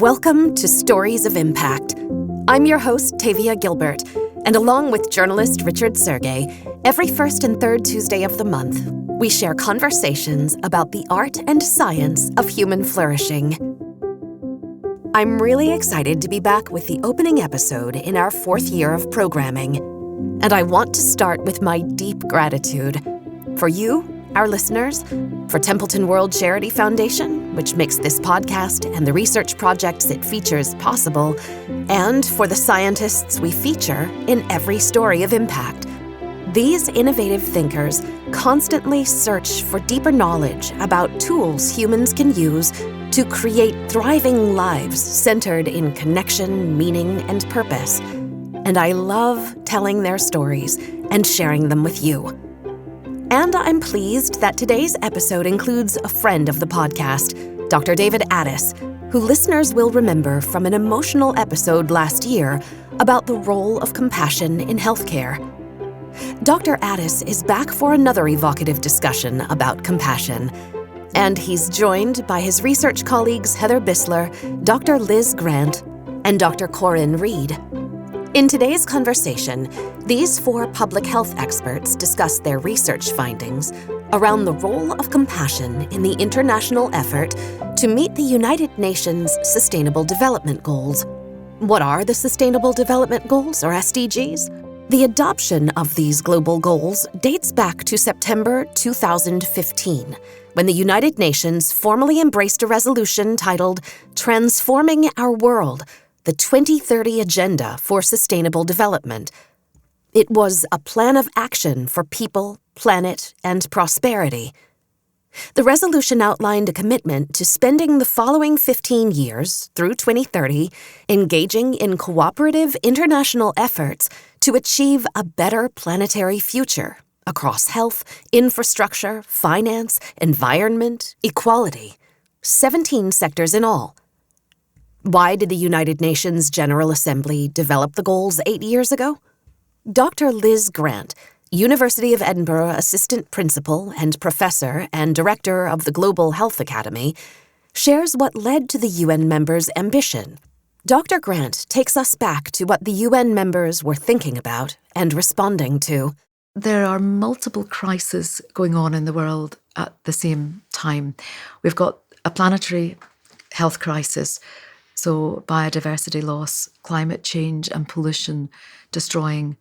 Welcome to Stories of Impact. I'm your host, Tavia Gilbert, and along with journalist Richard Sergey, every first and third Tuesday of the month, we share conversations about the art and science of human flourishing. I'm really excited to be back with the opening episode in our fourth year of programming, and I want to start with my deep gratitude for you, our listeners, for Templeton World Charity Foundation, which makes this podcast and the research projects it features possible, and for the scientists we feature in every story of impact. These innovative thinkers constantly search for deeper knowledge about tools humans can use to create thriving lives centered in connection, meaning, and purpose. And I love telling their stories and sharing them with you. And I'm pleased that today's episode includes a friend of the podcast, Dr. David Addiss, who listeners will remember from an emotional episode last year about the role of compassion in healthcare. Dr. Addiss is back for another evocative discussion about compassion, and he's joined by his research colleagues Heather Buesseler, Dr. Liz Grant, and Dr. Corinne Reid. In today's conversation, these four public health experts discuss their research findings around the role of compassion in the international effort to meet the United Nations Sustainable Development Goals. What are the Sustainable Development Goals, or SDGs? The adoption of these global goals dates back to September 2015, when the United Nations formally embraced a resolution titled Transforming Our World, the 2030 Agenda for Sustainable Development. It was a plan of action for people, planet, and prosperity. The resolution outlined a commitment to spending the following 15 years, through 2030, engaging in cooperative international efforts to achieve a better planetary future across health, infrastructure, finance, environment, equality, 17 sectors in all. Why did the United Nations General Assembly develop the goals 8 years ago? Dr. Liz Grant, University of Edinburgh Assistant Principal and Professor and Director of the Global Health Academy, shares what led to the UN members' ambition. Dr. Grant takes us back to what the UN members were thinking about and responding to. There are multiple crises going on in the world at the same time. We've got a planetary health crisis, so biodiversity loss, climate change and pollution destroying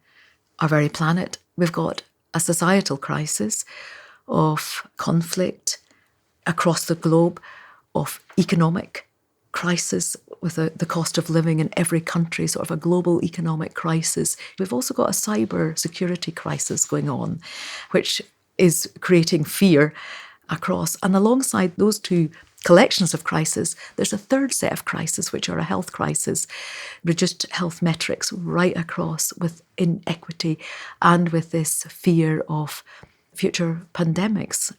our very planet. We've got a societal crisis of conflict across the globe, of economic crisis with the cost of living in every country, sort of a global economic crisis. We've also got a cyber security crisis going on, which is creating fear across. And alongside those two collections of crises, there's a third set of crises, which are a health crisis, reduced health metrics right across with inequity and with this fear of future pandemics.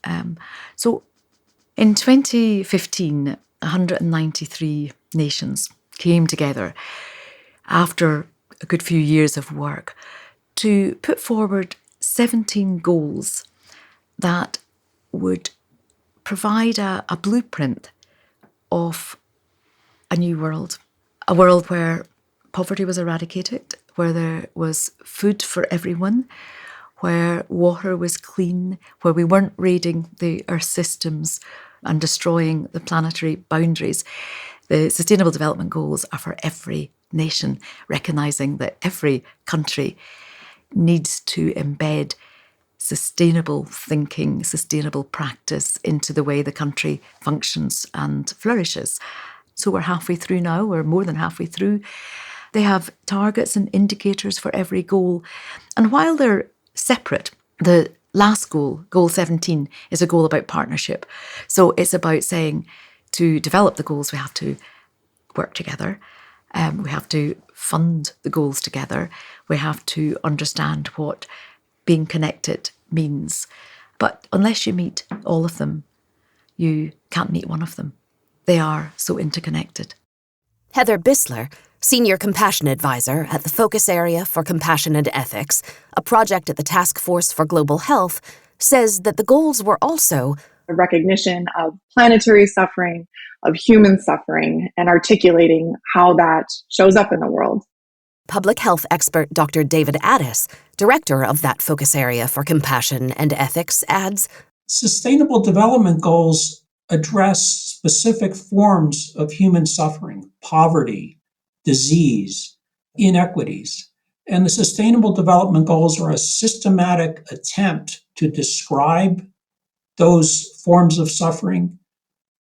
So in 2015, 193 nations came together after a good few years of work to put forward 17 goals that would provide a blueprint of a new world, a world where poverty was eradicated, where there was food for everyone, where water was clean, where we weren't raiding the earth systems and destroying the planetary boundaries. The Sustainable Development Goals are for every nation, recognising that every country needs to embed sustainable thinking, sustainable practice into the way the country functions and flourishes. So we're halfway through now, we're more than halfway through. They have targets and indicators for every goal. And while they're separate, the last goal, Goal 17, is a goal about partnership. So it's about saying to develop the goals, we have to work together. We have to fund the goals together. We have to understand what being connected means. But unless you meet all of them, you can't meet one of them. They are so interconnected. Heather Buesseler, Senior Compassion Advisor at the Focus Area for Compassion and Ethics, a project at the Task Force for Global Health, says that the goals were also A recognition of planetary suffering, of human suffering, and articulating how that shows up in the world. Public health expert Dr. David Addiss, director of that focus area for compassion and ethics, adds, Sustainable Development Goals address specific forms of human suffering, poverty, disease, inequities. And the Sustainable Development Goals are a systematic attempt to describe those forms of suffering,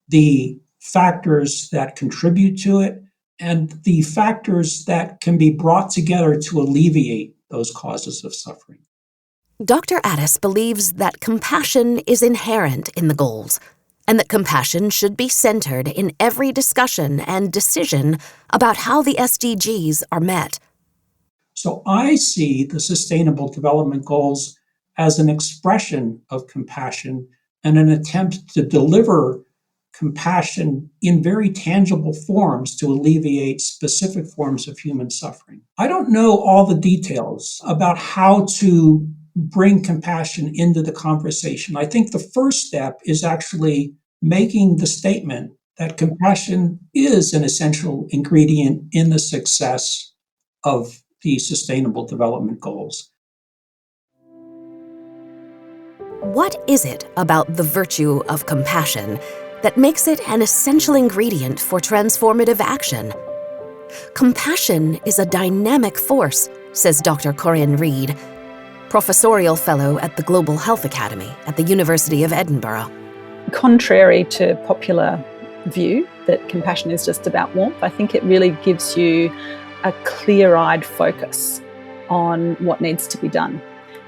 the factors that contribute to it, and the factors that can be brought together to alleviate those causes of suffering. Dr. Addiss believes that compassion is inherent in the goals, and that compassion should be centered in every discussion and decision about how the SDGs are met. So I see the Sustainable Development Goals as an expression of compassion and an attempt to deliver compassion in very tangible forms to alleviate specific forms of human suffering. I don't know all the details about how to bring compassion into the conversation. I think the first step is actually making the statement that compassion is an essential ingredient in the success of the Sustainable Development Goals. What is it about the virtue of compassion that makes it an essential ingredient for transformative action? Compassion is a dynamic force, says Dr. Corinne Reid, professorial fellow at the Global Health Academy at the University of Edinburgh. Contrary to popular view that compassion is just about warmth, I think it really gives you a clear-eyed focus on what needs to be done.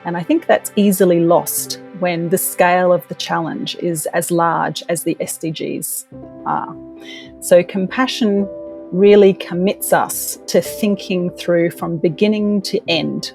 And I think that's easily lost when the scale of the challenge is as large as the SDGs are. So compassion really commits us to thinking through from beginning to end,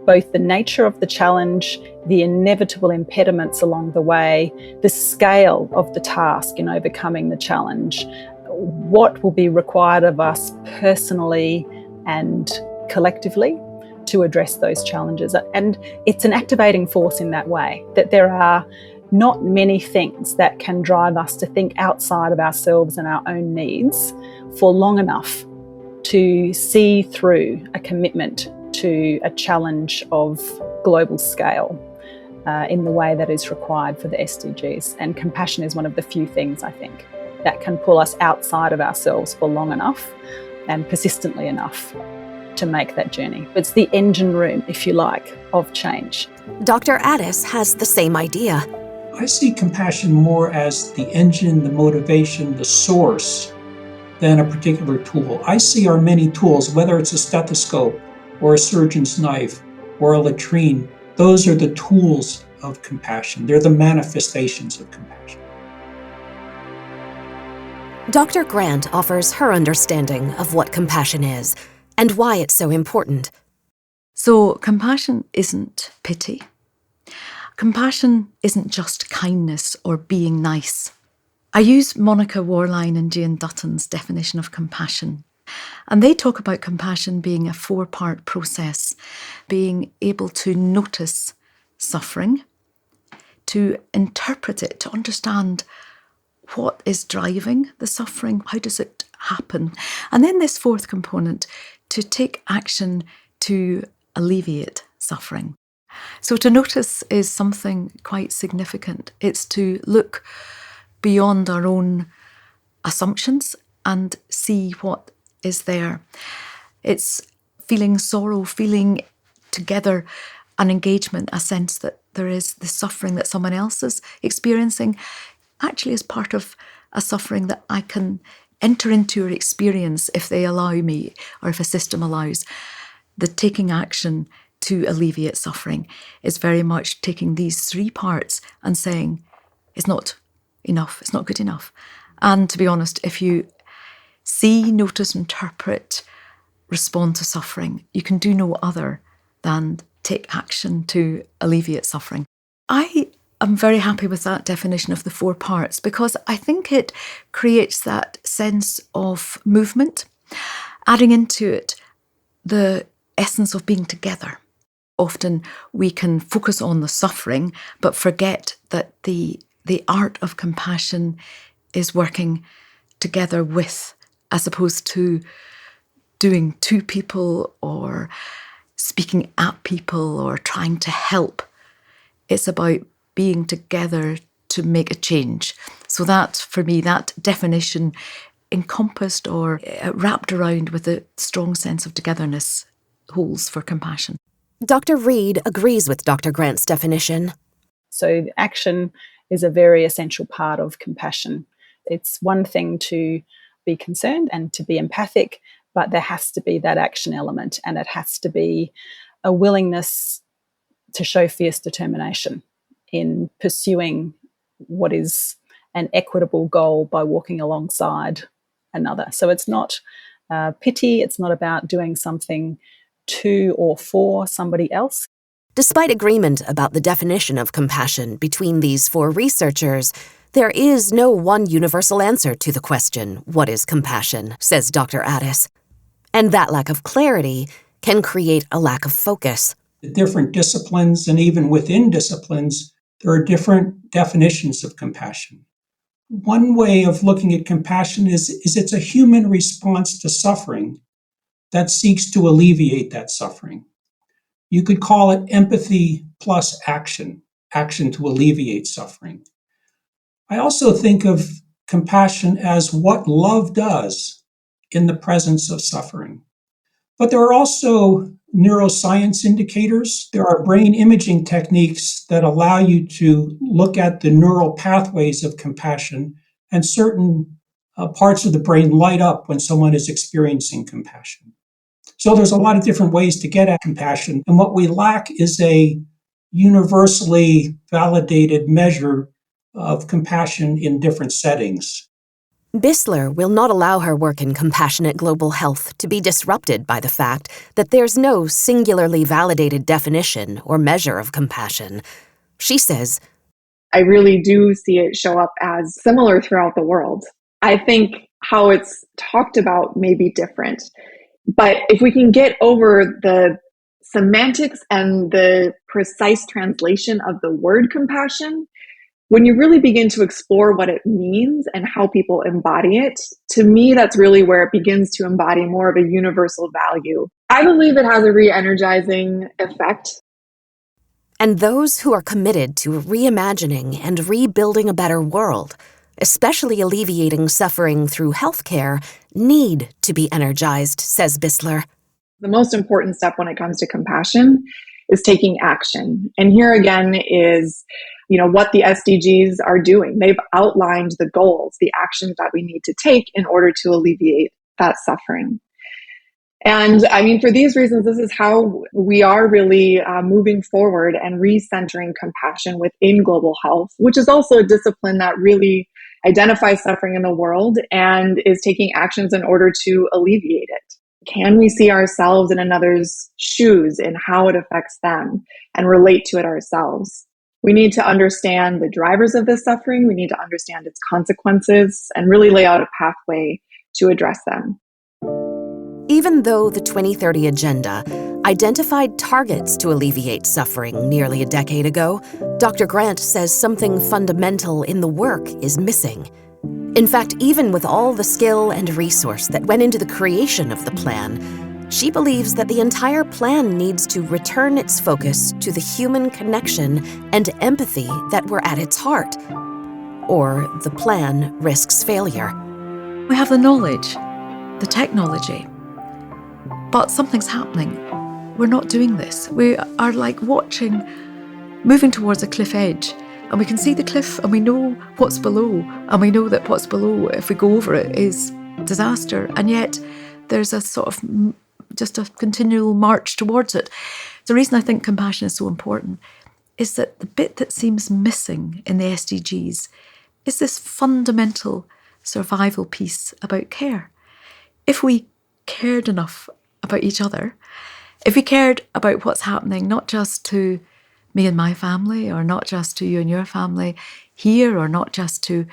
both the nature of the challenge, the inevitable impediments along the way, the scale of the task in overcoming the challenge, what will be required of us personally and collectively to address those challenges. And it's an activating force in that way, that there are not many things that can drive us to think outside of ourselves and our own needs for long enough to see through a commitment to a challenge of global scale in the way that is required for the SDGs. And compassion is one of the few things, I think, that can pull us outside of ourselves for long enough and persistently enough to make that journey. It's the engine room, if you like, of change. Dr. Addiss has the same idea. I see compassion more as the engine, the motivation, the source, than a particular tool. I see our many tools, whether it's a stethoscope or a surgeon's knife or a latrine, those are the tools of compassion. They're the manifestations of compassion. Dr. Grant offers her understanding of what compassion is and why it's so important. So compassion isn't pity. Compassion isn't just kindness or being nice. I use Monica Warline and Jane Dutton's definition of compassion. And they talk about compassion being a 4-part process, being able to notice suffering, to interpret it, to understand what is driving the suffering, how does it happen? And then this 4th component, to take action to alleviate suffering. So to notice is something quite significant. It's to look beyond our own assumptions and see what is there. It's feeling sorrow, feeling together an engagement, a sense that there is the suffering that someone else is experiencing actually is part of a suffering that I can enter into or experience if they allow me or if a system allows. The taking action to alleviate suffering is very much taking these 3 parts and saying, it's not enough, it's not good enough. And to be honest, if you see, notice, interpret, respond to suffering, you can do no other than take action to alleviate suffering. I am very happy with that definition of the 4 parts because I think it creates that sense of movement, adding into it the essence of being together. Often we can focus on the suffering but forget that the the art of compassion is working together with, as opposed to doing to people or speaking at people or trying to help. It's about being together to make a change. So that, for me, that definition encompassed or wrapped around with a strong sense of togetherness holds for compassion. Dr. Reid agrees with Dr. Grant's definition. So action is a very essential part of compassion. It's one thing to be concerned and to be empathic, but there has to be that action element, and it has to be a willingness to show fierce determination in pursuing what is an equitable goal by walking alongside another. So it's not pity, it's not about doing something to or for somebody else. Despite agreement about the definition of compassion between these four researchers, there is no one universal answer to the question, what is compassion, says Dr. Addiss. And that lack of clarity can create a lack of focus. The different disciplines, and even within disciplines, there are different definitions of compassion. One way of looking at compassion is it's a human response to suffering that seeks to alleviate that suffering. You could call it empathy plus action to alleviate suffering. I also think of compassion as what love does in the presence of suffering. But there are also neuroscience indicators. There are brain imaging techniques that allow you to look at the neural pathways of compassion, and certain parts of the brain light up when someone is experiencing compassion. So there's a lot of different ways to get at compassion, and what we lack is a universally validated measure of compassion in different settings. Buesseler will not allow her work in compassionate global health to be disrupted by the fact that there's no singularly validated definition or measure of compassion. She says, I really do see it show up as similar throughout the world. I think how it's talked about may be different, but if we can get over the semantics and the precise translation of the word compassion, when you really begin to explore what it means and how people embody it, to me, that's really where it begins to embody more of a universal value. I believe it has a re-energizing effect. And those who are committed to reimagining and rebuilding a better world, especially alleviating suffering through healthcare, need to be energized, says Buesseler. The most important step when it comes to compassion is taking action. And here again is, what the SDGs are doing. They've outlined the goals, the actions that we need to take in order to alleviate that suffering. And I mean, for these reasons, this is how we are really moving forward and recentering compassion within global health, which is also a discipline that really identifies suffering in the world and is taking actions in order to alleviate it. Can we see ourselves in another's shoes and how it affects them and relate to it ourselves? We need to understand the drivers of this suffering. We need to understand its consequences and really lay out a pathway to address them. Even though the 2030 Agenda identified targets to alleviate suffering nearly a decade ago, Dr. Grant says something fundamental in the work is missing. In fact, even with all the skill and resource that went into the creation of the plan, she believes that the entire plan needs to return its focus to the human connection and empathy that were at its heart, or the plan risks failure. We have the knowledge, the technology, but something's happening. We're not doing this. We are like moving towards a cliff edge, and we can see the cliff and we know what's below, and we know that what's below, if we go over it, is disaster, and yet there's a sort of just a continual march towards it. The reason I think compassion is so important is that the bit that seems missing in the SDGs is this fundamental survival piece about care. If we cared enough about each other, if we cared about what's happening, not just to me and my family, or not just to you and your family here, or not just to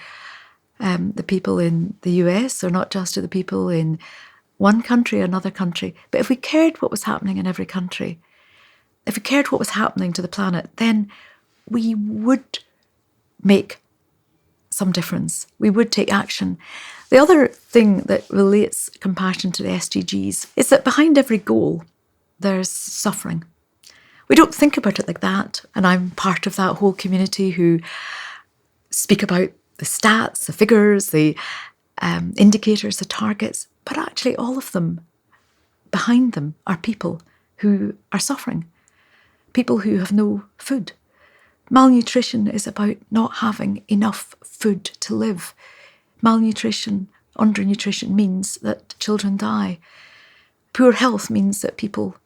the people in the US, or not just to the people in one country or another country, but if we cared what was happening in every country, if we cared what was happening to the planet, then we would make some difference. We would take action. The other thing that relates compassion to the SDGs is that behind every goal, there's suffering. We don't think about it like that. And I'm part of that whole community who speak about the stats, the figures, the indicators, the targets. But actually, all of them, behind them, are people who are suffering, people who have no food. Malnutrition is about not having enough food to live. Malnutrition, undernutrition means that children die. Poor health means that people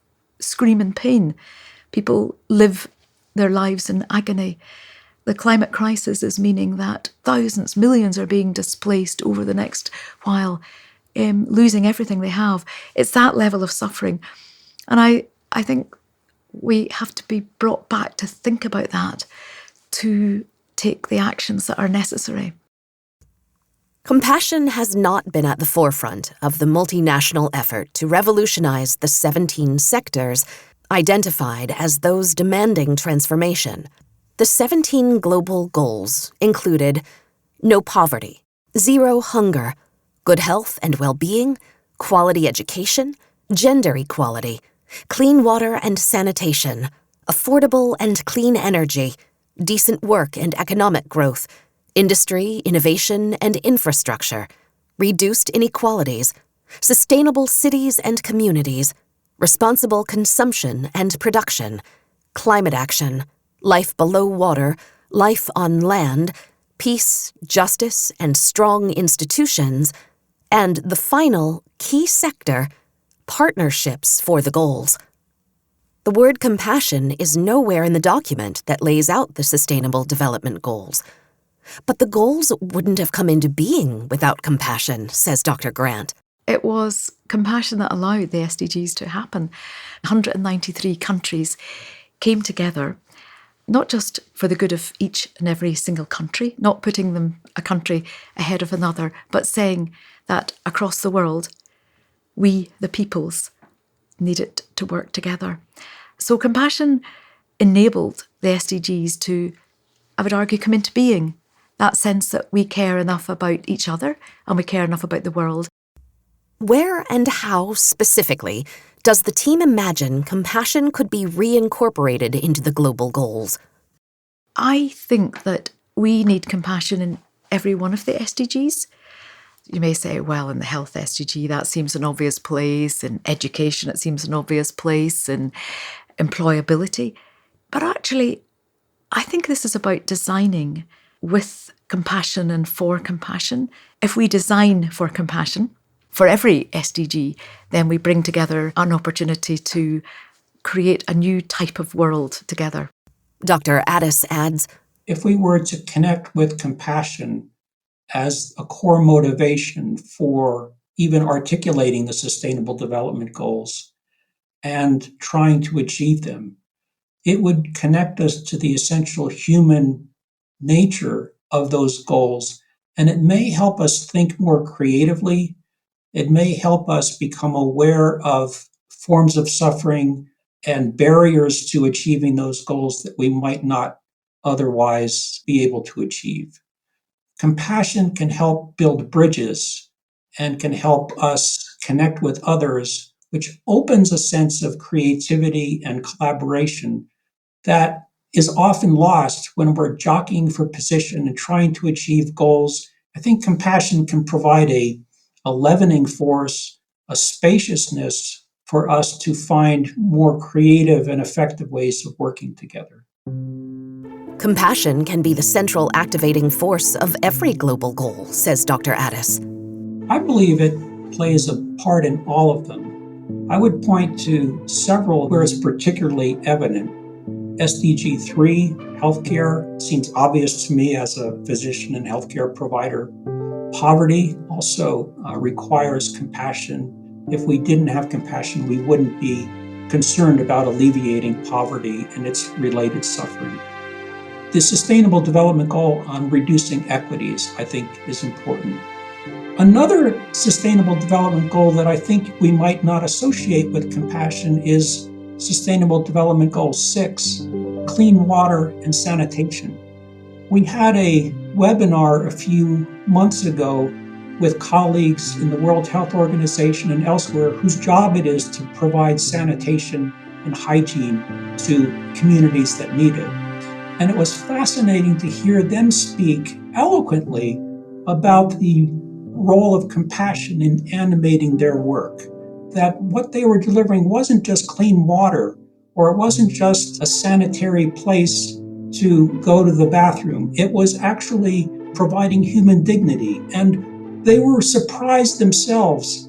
scream in pain. People live their lives in agony. The climate crisis is meaning that thousands, millions are being displaced over the next while, losing everything they have. It's that level of suffering. And I think we have to be brought back to think about that, to take the actions that are necessary. Compassion has not been at the forefront of the multinational effort to revolutionize the 17 sectors identified as those demanding transformation. The 17 global goals included no poverty, zero hunger, good health and well-being, quality education, gender equality, clean water and sanitation, affordable and clean energy, decent work and economic growth, industry, innovation, and infrastructure, reduced inequalities, sustainable cities and communities, responsible consumption and production, climate action, life below water, life on land, peace, justice, and strong institutions, and the final key sector, partnerships for the goals. The word compassion is nowhere in the document that lays out the Sustainable Development Goals. But the goals wouldn't have come into being without compassion, says Dr. Grant. It was compassion that allowed the SDGs to happen. 193 countries came together, not just for the good of each and every single country, not putting them a country ahead of another, but saying that across the world, we, the peoples, needed to work together. So compassion enabled the SDGs to, I would argue, come into being. That sense that we care enough about each other and we care enough about the world. Where and how specifically does the team imagine compassion could be reincorporated into the global goals? I think that we need compassion in every one of the SDGs. You may say, well, in the health SDG, that seems an obvious place. In education, it seems an obvious place. In employability. But actually, I think this is about designing with compassion and for compassion. If we design for compassion for every SDG, then we bring together an opportunity to create a new type of world together. Dr. Addiss adds, if we were to connect with compassion as a core motivation for even articulating the Sustainable Development Goals and trying to achieve them, it would connect us to the essential human nature of those goals. And it may help us think more creatively. It may help us become aware of forms of suffering and barriers to achieving those goals that we might not otherwise be able to achieve. Compassion can help build bridges and can help us connect with others, which opens a sense of creativity and collaboration that is often lost when we're jockeying for position and trying to achieve goals. I think compassion can provide a leavening force, a spaciousness for us to find more creative and effective ways of working together. Compassion can be the central activating force of every global goal, says Dr. Addiss. I believe it plays a part in all of them. I would point to several where it's particularly evident. SDG 3, healthcare, seems obvious to me as a physician and healthcare provider. Poverty also requires compassion. If we didn't have compassion, we wouldn't be concerned about alleviating poverty and its related suffering. The Sustainable Development Goal on reducing equities, I think, is important. Another Sustainable Development Goal that I think we might not associate with compassion is Sustainable Development Goal 6, clean water and sanitation. We had a webinar a few months ago with colleagues in the World Health Organization and elsewhere whose job it is to provide sanitation and hygiene to communities that need it. And it was fascinating to hear them speak eloquently about the role of compassion in animating their work. That what they were delivering wasn't just clean water, or it wasn't just a sanitary place to go to the bathroom. It was actually providing human dignity. And they were surprised themselves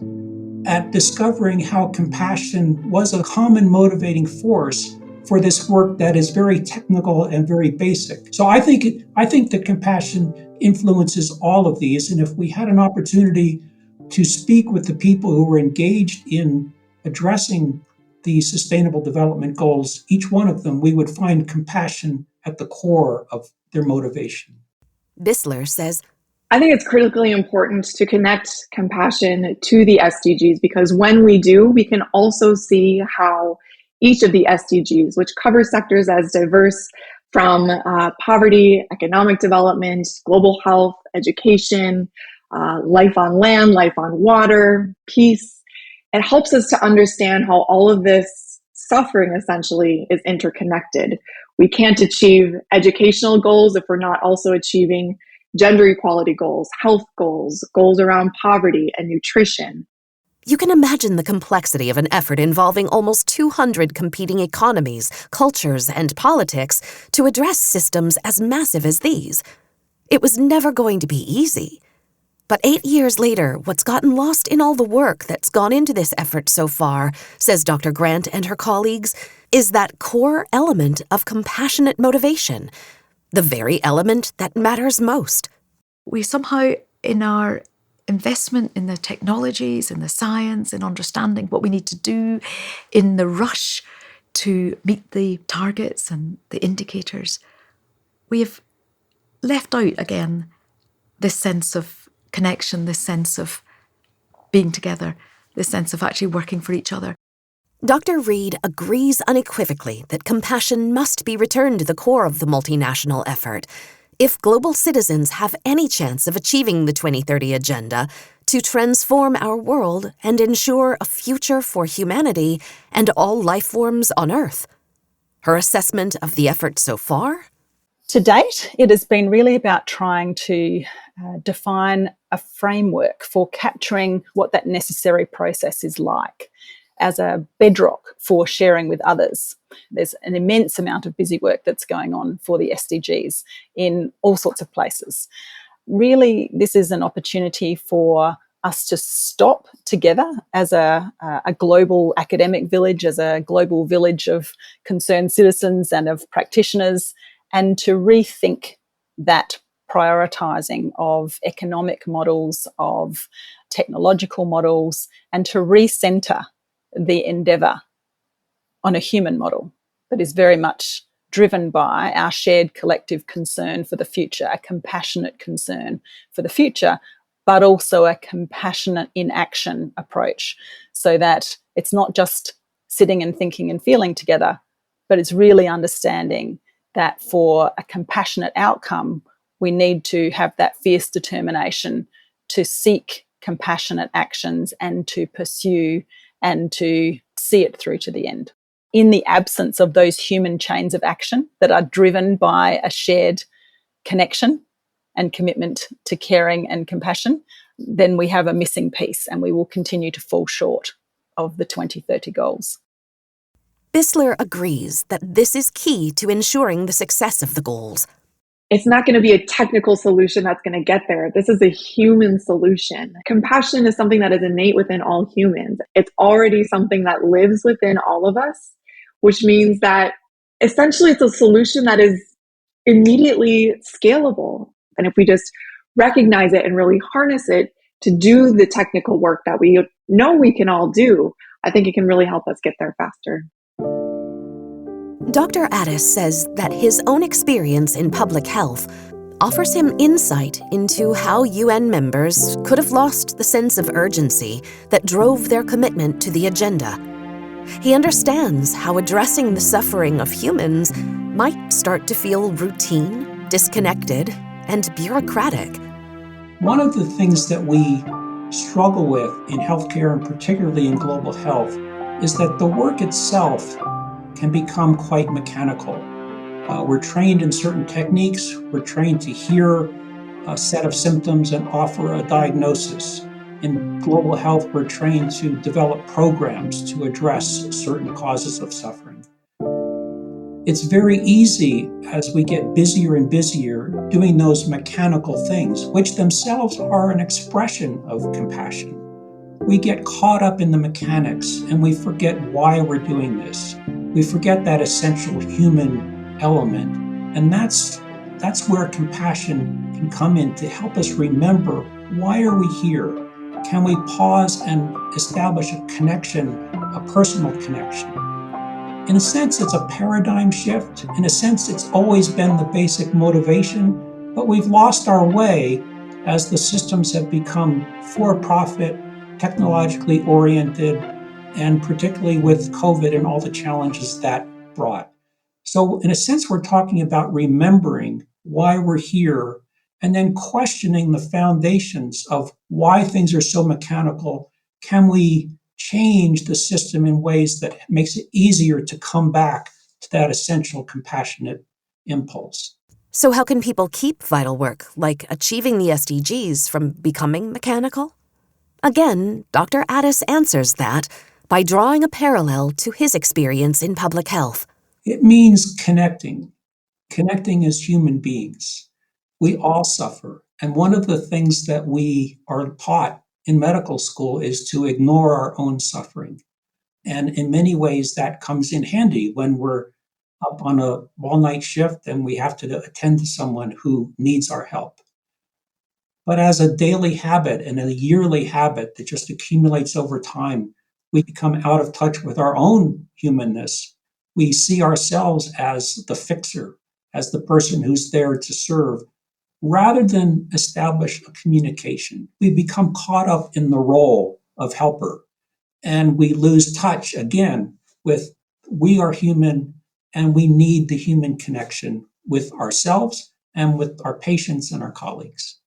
at discovering how compassion was a common motivating force for this work that is very technical and very basic. So I think that compassion influences all of these. And if we had an opportunity to speak with the people who were engaged in addressing the Sustainable Development Goals, each one of them, we would find compassion at the core of their motivation. Buesseler says, I think it's critically important to connect compassion to the SDGs, because when we do, we can also see how each of the SDGs, which covers sectors as diverse from poverty, economic development, global health, education, life on land, life on water, peace, it helps us to understand how all of this suffering essentially is interconnected. We can't achieve educational goals if we're not also achieving gender equality goals, health goals, goals around poverty and nutrition. You can imagine the complexity of an effort involving almost 200 competing economies, cultures, and politics to address systems as massive as these. It was never going to be easy. But 8 years later, what's gotten lost in all the work that's gone into this effort so far, says Dr. Grant and her colleagues, is that core element of compassionate motivation, the very element that matters most. We somehow, in our investment in the technologies, in the science, in understanding what we need to do, in the rush to meet the targets and the indicators, we have left out again this sense of connection, this sense of being together, this sense of actually working for each other. Dr. Reid agrees unequivocally that compassion must be returned to the core of the multinational effort if global citizens have any chance of achieving the 2030 Agenda to transform our world and ensure a future for humanity and all life forms on Earth. Her assessment of the effort so far? To date, it has been really about trying to define a framework for capturing what that necessary process is like as a bedrock for sharing with others. There's an immense amount of busy work that's going on for the SDGs in all sorts of places. Really, this is an opportunity for us to stop together as a global academic village, as a global village of concerned citizens and of practitioners, and to rethink that prioritising of economic models, of technological models, and to recenter the endeavour on a human model that is very much driven by our shared collective concern for the future, a compassionate concern for the future, but also a compassionate in action approach, so that it's not just sitting and thinking and feeling together, but it's really understanding that for a compassionate outcome, we need to have that fierce determination to seek compassionate actions and to pursue and to see it through to the end. In the absence of those human chains of action that are driven by a shared connection and commitment to caring and compassion, then we have a missing piece and we will continue to fall short of the 2030 goals. Buesseler agrees that this is key to ensuring the success of the goals. It's not going to be a technical solution that's going to get there. This is a human solution. Compassion is something that is innate within all humans. It's already something that lives within all of us, which means that essentially it's a solution that is immediately scalable. And if we just recognize it and really harness it to do the technical work that we know we can all do, I think it can really help us get there faster. Dr. Addiss says that his own experience in public health offers him insight into how UN members could have lost the sense of urgency that drove their commitment to the agenda. He understands how addressing the suffering of humans might start to feel routine, disconnected, and bureaucratic. One of the things that we struggle with in healthcare, and particularly in global health, is that the work itself can become quite mechanical. We're trained in certain techniques. We're trained to hear a set of symptoms and offer a diagnosis. In global health, we're trained to develop programs to address certain causes of suffering. It's very easy as we get busier and busier doing those mechanical things, which themselves are an expression of compassion. We get caught up in the mechanics and we forget why we're doing this. We forget that essential human element. And that's where compassion can come in to help us remember, why are we here? Can we pause and establish a connection, a personal connection? In a sense, it's a paradigm shift. In a sense, it's always been the basic motivation, but we've lost our way as the systems have become for-profit, technologically oriented, and particularly with COVID and all the challenges that brought. So in a sense, we're talking about remembering why we're here and then questioning the foundations of why things are so mechanical. Can we change the system in ways that makes it easier to come back to that essential compassionate impulse? So how can people keep vital work, like achieving the SDGs, from becoming mechanical? Again, Dr. Addiss answers that by drawing a parallel to his experience in public health. It means connecting as human beings. We all suffer. And one of the things that we are taught in medical school is to ignore our own suffering. And in many ways, that comes in handy when we're up on a all-night shift and we have to attend to someone who needs our help. But as a daily habit and a yearly habit that just accumulates over time, we become out of touch with our own humanness. We see ourselves as the fixer, as the person who's there to serve, rather than establish a communication. We become caught up in the role of helper, and we lose touch again with we are human and we need the human connection with ourselves and with our patients and our colleagues.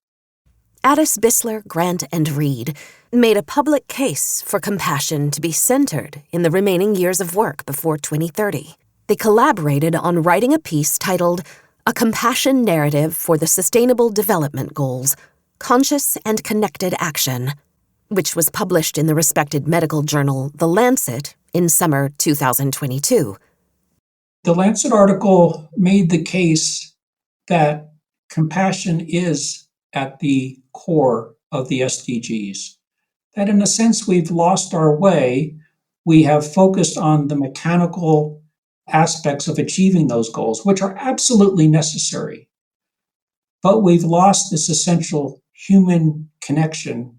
Addiss, Buesseler, Grant, and Reid made a public case for compassion to be centered in the remaining years of work before 2030. They collaborated on writing a piece titled A Compassion Narrative for the Sustainable Development Goals, Conscious and Connected Action, which was published in the respected medical journal The Lancet in summer 2022. The Lancet article made the case that compassion is at the core of the SDGs. That in a sense, we've lost our way. We have focused on the mechanical aspects of achieving those goals, which are absolutely necessary. But we've lost this essential human connection,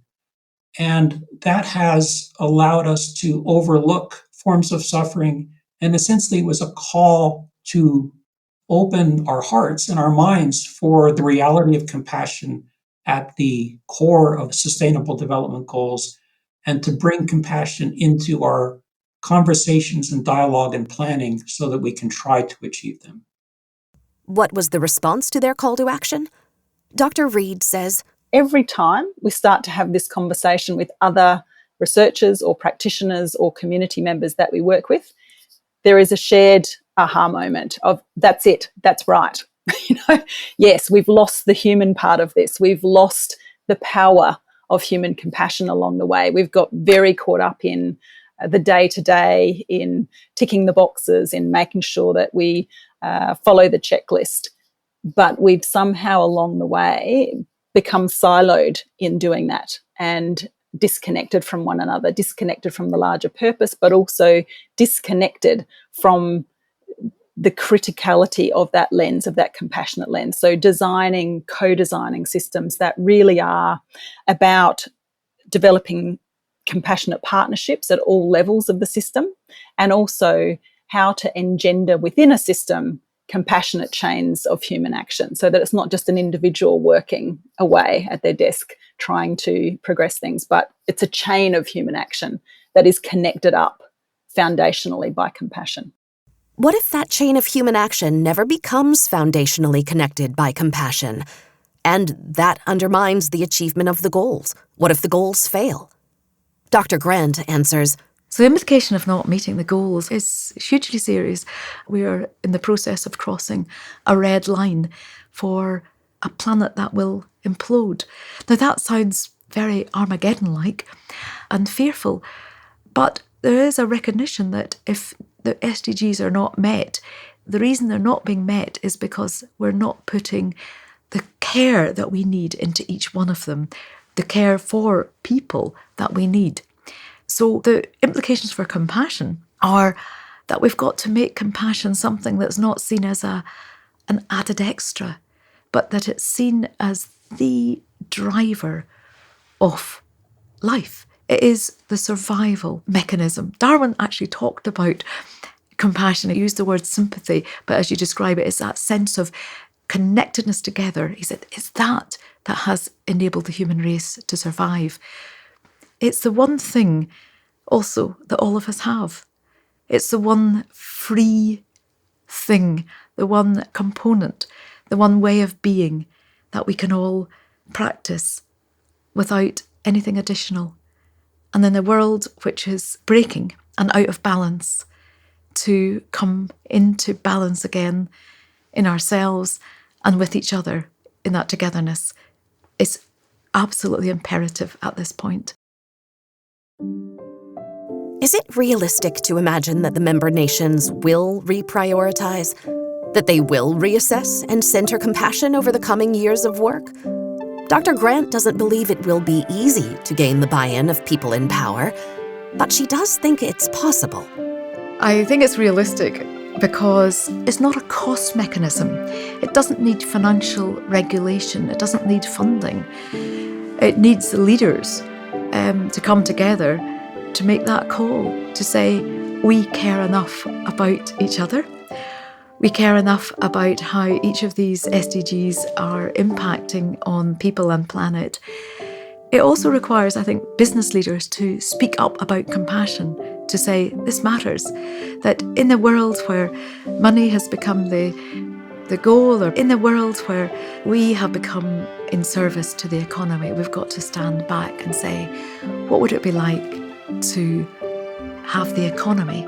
and that has allowed us to overlook forms of suffering. And essentially, it was a call to open our hearts and our minds for the reality of compassion at the core of Sustainable Development Goals, and to bring compassion into our conversations and dialogue and planning so that we can try to achieve them. What was the response to their call to action? Dr. Reid says, every time we start to have this conversation with other researchers or practitioners or community members that we work with, there is a shared aha moment of, that's it, that's right. Yes, we've lost the human part of this. We've lost the power of human compassion along the way. We've got very caught up in the day-to-day, in ticking the boxes, in making sure that we follow the checklist. But we've somehow along the way become siloed in doing that and disconnected from one another, disconnected from the larger purpose, but also disconnected from the criticality of that lens, of that compassionate lens. So co-designing systems that really are about developing compassionate partnerships at all levels of the system, and also how to engender within a system compassionate chains of human action, so that it's not just an individual working away at their desk trying to progress things, but it's a chain of human action that is connected up foundationally by compassion. What if that chain of human action never becomes foundationally connected by compassion? And that undermines the achievement of the goals. What if the goals fail? Dr. Grant answers, So the implication of not meeting the goals is hugely serious. We are in the process of crossing a red line for a planet that will implode. Now that sounds very Armageddon-like and fearful, but there is a recognition that if the SDGs are not met, the reason they're not being met is because we're not putting the care that we need into each one of them, the care for people that we need. So the implications for compassion are that we've got to make compassion something that's not seen as an added extra, but that it's seen as the driver of life. It is the survival mechanism. Darwin actually talked about compassion. He used the word sympathy, but as you describe it, it's that sense of connectedness together. He said it's that has enabled the human race to survive. It's the one thing also that all of us have. It's the one free thing, the one component, the one way of being that we can all practice without anything additional. And in a world which is breaking and out of balance, to come into balance again in ourselves and with each other in that togetherness is absolutely imperative at this point. Is it realistic to imagine that the member nations will reprioritize? That they will reassess and center compassion over the coming years of work? Dr. Grant doesn't believe it will be easy to gain the buy-in of people in power, but she does think it's possible. I think it's realistic because it's not a cost mechanism. It doesn't need financial regulation. It doesn't need funding. It needs the leaders to come together to make that call, to say, we care enough about each other. We care enough about how each of these SDGs are impacting on people and planet. It also requires, I think, business leaders to speak up about compassion, to say this matters, that in a world where money has become the goal, or in a world where we have become in service to the economy, we've got to stand back and say, what would it be like to have the economy?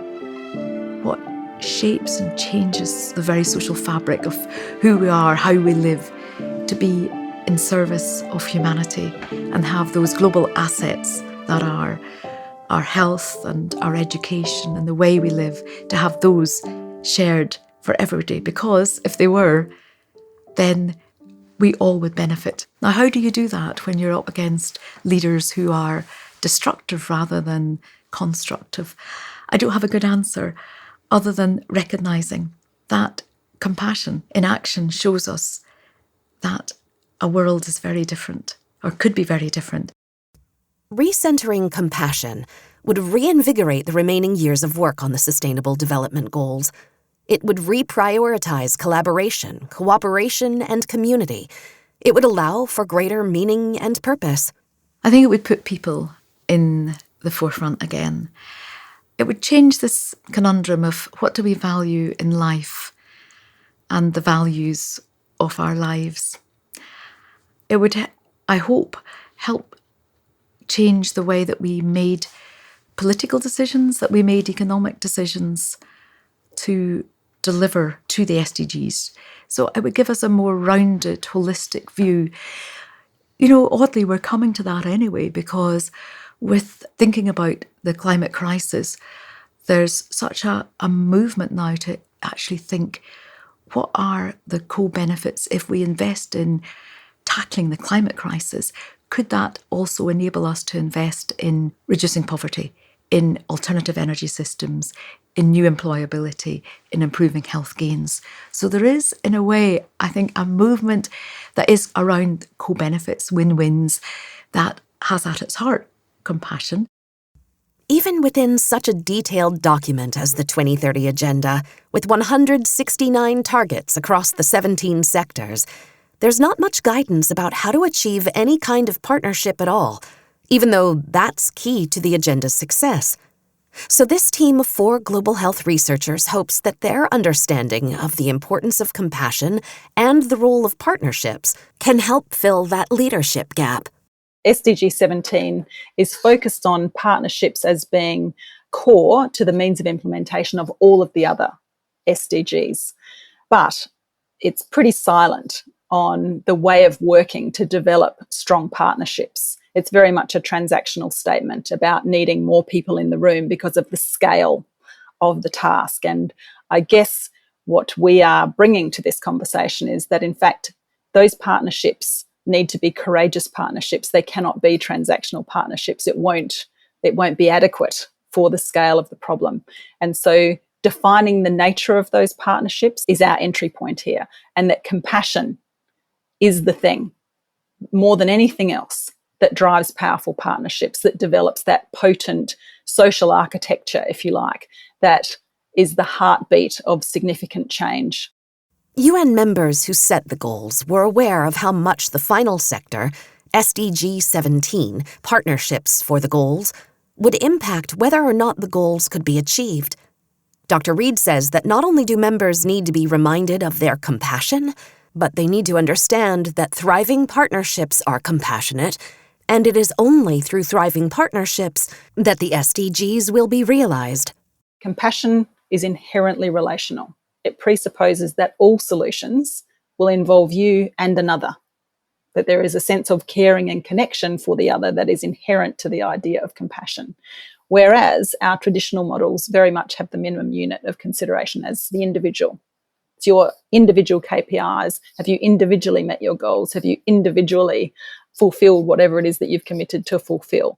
What shapes and changes the very social fabric of who we are, how we live, to be in service of humanity and have those global assets that are our health and our education and the way we live, to have those shared for everybody, because if they were, then we all would benefit. Now, how do you do that when you're up against leaders who are destructive rather than constructive? I don't have a good answer other than recognising that compassion in action shows us that a world is very different, or could be very different. Recentering compassion would reinvigorate the remaining years of work on the Sustainable Development Goals. It would reprioritize collaboration, cooperation, and community. It would allow for greater meaning and purpose. I think it would put people in the forefront again. It would change this conundrum of what do we value in life and the values of our lives. It would, I hope, help change the way that we made political decisions, that we made economic decisions to deliver to the SDGs. So it would give us a more rounded, holistic view. You know, oddly, we're coming to that anyway, because with thinking about the climate crisis, there's such a movement now to actually think, what are the co-benefits if we invest in tackling the climate crisis? Could that also enable us to invest in reducing poverty, in alternative energy systems, in new employability, in improving health gains? So there is, in a way, I think, a movement that is around co-benefits, win-wins, that has at its heart compassion. Even within such a detailed document as the 2030 Agenda, with 169 targets across the 17 sectors, there's not much guidance about how to achieve any kind of partnership at all, even though that's key to the agenda's success. So this team of 4 global health researchers hopes that their understanding of the importance of compassion and the role of partnerships can help fill that leadership gap. SDG 17 is focused on partnerships as being core to the means of implementation of all of the other SDGs. But it's pretty silent on the way of working to develop strong partnerships. It's very much a transactional statement about needing more people in the room because of the scale of the task. And I guess what we are bringing to this conversation is that, in fact, those partnerships need to be courageous partnerships. They cannot be transactional partnerships. It won't be adequate for the scale of the problem. And so defining the nature of those partnerships is our entry point here, and that compassion is the thing, more than anything else, that drives powerful partnerships, that develops that potent social architecture, if you like, that is the heartbeat of significant change. UN members who set the goals were aware of how much the final sector, SDG 17, partnerships for the goals, would impact whether or not the goals could be achieved. Dr. Reid says that not only do members need to be reminded of their compassion, but they need to understand that thriving partnerships are compassionate, and it is only through thriving partnerships that the SDGs will be realized. Compassion is inherently relational. It presupposes that all solutions will involve you and another, that there is a sense of caring and connection for the other that is inherent to the idea of compassion. Whereas our traditional models very much have the minimum unit of consideration as the individual. It's your individual KPIs. Have you individually met your goals? Have you individually fulfilled whatever it is that you've committed to fulfill?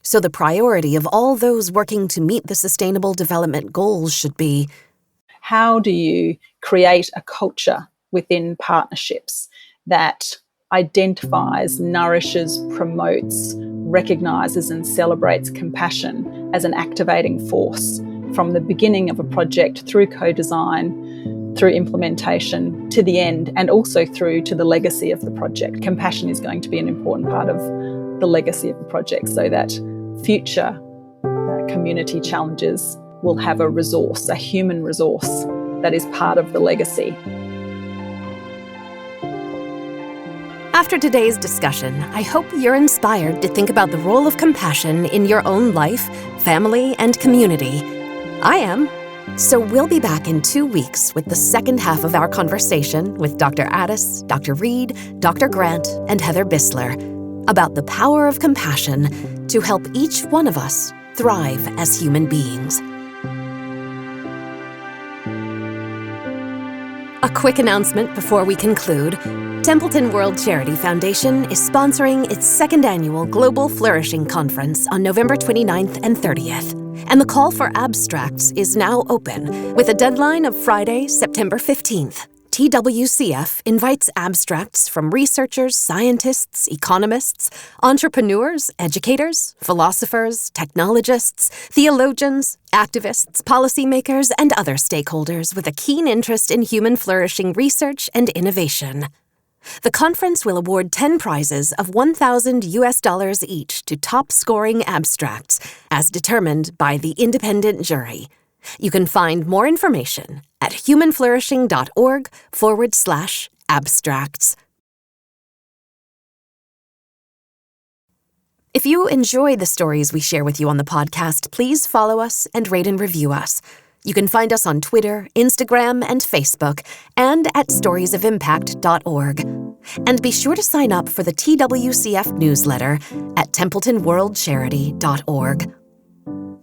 So the priority of all those working to meet the Sustainable Development Goals should be, how do you create a culture within partnerships that identifies, nourishes, promotes, recognises and celebrates compassion as an activating force from the beginning of a project through co-design, through implementation to the end, and also through to the legacy of the project. Compassion is going to be an important part of the legacy of the project so that future community challenges will have a resource, a human resource that is part of the legacy. After today's discussion, I hope you're inspired to think about the role of compassion in your own life, family, and community. I am. So we'll be back in 2 weeks with the second half of our conversation with Dr. Addiss, Dr. Reid, Dr. Grant, and Heather Buesseler about the power of compassion to help each one of us thrive as human beings. A quick announcement before we conclude. Templeton World Charity Foundation is sponsoring its second annual Global Flourishing Conference on November 29th and 30th. And the call for abstracts is now open, with a deadline of Friday, September 15th. TWCF invites abstracts from researchers, scientists, economists, entrepreneurs, educators, philosophers, technologists, theologians, activists, policymakers, and other stakeholders with a keen interest in human flourishing research and innovation. The conference will award 10 prizes of $1,000 each to top-scoring abstracts, as determined by the independent jury. You can find more information at humanflourishing.org/abstracts. If you enjoy the stories we share with you on the podcast, please follow us and rate and review us. You can find us on Twitter, Instagram, and Facebook, and at storiesofimpact.org. And be sure to sign up for the TWCF newsletter at templetonworldcharity.org.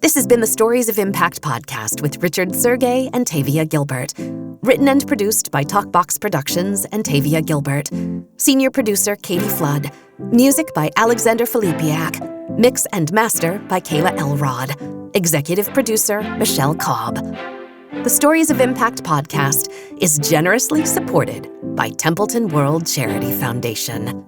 This has been the Stories of Impact podcast with Richard Sergey and Tavia Gilbert. Written and produced by Talkbox Productions and Tavia Gilbert. Senior producer Katie Flood. Music by Alexander Filipiak. Mix and master by Kayla Elrod. Executive producer Michelle Cobb. The Stories of Impact podcast is generously supported by Templeton World Charity Foundation.